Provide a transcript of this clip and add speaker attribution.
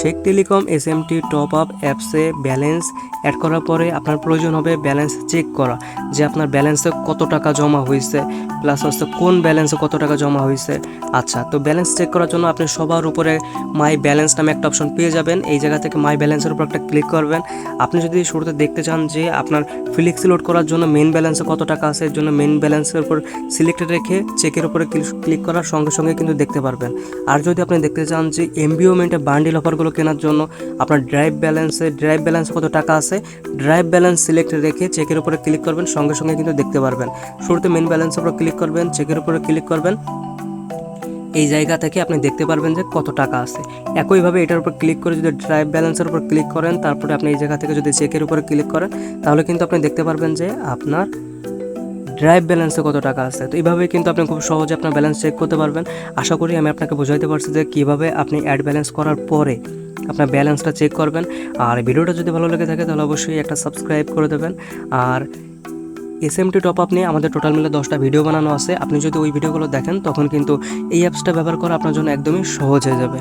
Speaker 1: Sheikh telecom SMT top up অ্যাপসে balance add করার পরে আপনার প্রয়োজন হবে ব্যালেন্স চেক করা, যে আপনার ব্যালেন্সে কত টাকা জমা হয়েছে, প্লাস হচ্ছে কোন ব্যালেন্সে কত টাকা জমা হয়েছে। আচ্ছা, তো ব্যালেন্স চেক করার জন্য আপনি সবার উপরে মাই ব্যালেন্স নামে একটা অপশন পেয়ে যাবেন। এই জায়গা থেকে মাই ব্যালেন্সের উপর একটা ক্লিক করবেন। আপনি যদি শুরুতে দেখতে চান যে আপনার ফ্লেক্সি লোড করার জন্য মেন ব্যালেন্সে কত টাকা আছে, এর জন্য মেন ব্যালেন্সের উপর সিলেক্টেড রেখে চেকের উপরে ক্লিক করার সঙ্গে সঙ্গে কিন্তু দেখতে পারবেন। আর যদি আপনি দেখতে চান যে এমবিওমেন্টে বান্ডিল অফারগুলো কেনার জন্য আপনার ড্রাইভ ব্যালেন্সে কত টাকা আছে, ড্রাইভ ব্যালেন্স সিলেক্ট রেখে চেকের উপরে ক্লিক করবেন, সঙ্গে সঙ্গে কিন্তু দেখতে পারবেন। শুরুতে মেন ব্যালেন্সের উপর ক্লিক করবেন, চেকের উপরে ক্লিক করবেন। এই জায়গা থেকে আপনি দেখতে পারবেন যে কত টাকা আছে। একইভাবে এটার উপর ক্লিক করে যদি ড্রাইভ ব্যালেন্সের উপর ক্লিক করেন, তারপরে আপনি এই জায়গা থেকে যদি চেকের উপরে ক্লিক করেন, তাহলে কিন্তু আপনি দেখতে পারবেন যে আপনার ড্রাইভ ব্যালেন্সে কত টাকা আছে। তো এইভাবে কিন্তু আপনি খুব সহজে আপনার ব্যালেন্স চেক করতে পারবেন। আশা করি আমি আপনাকে বোঝাইতে পারছি যে কীভাবে আপনি অ্যাড ব্যালেন্স করার পরে আপনার ব্যালেন্সটা চেক করবেন। আর ভিডিওটা যদি ভালো লেগে থাকে তাহলে অবশ্যই একটা সাবস্ক্রাইব করে দেবেন। আর এসএমটি টপ আপ নিয়ে আমাদের টোটাল মিলে 10টা ভিডিও বানানো আছে। আপনি যদি ওই ভিডিওগুলো দেখেন তখন কিন্তু এই অ্যাপসটা ব্যবহার করা আপনার জন্য একদমই সহজ হয়ে যাবে।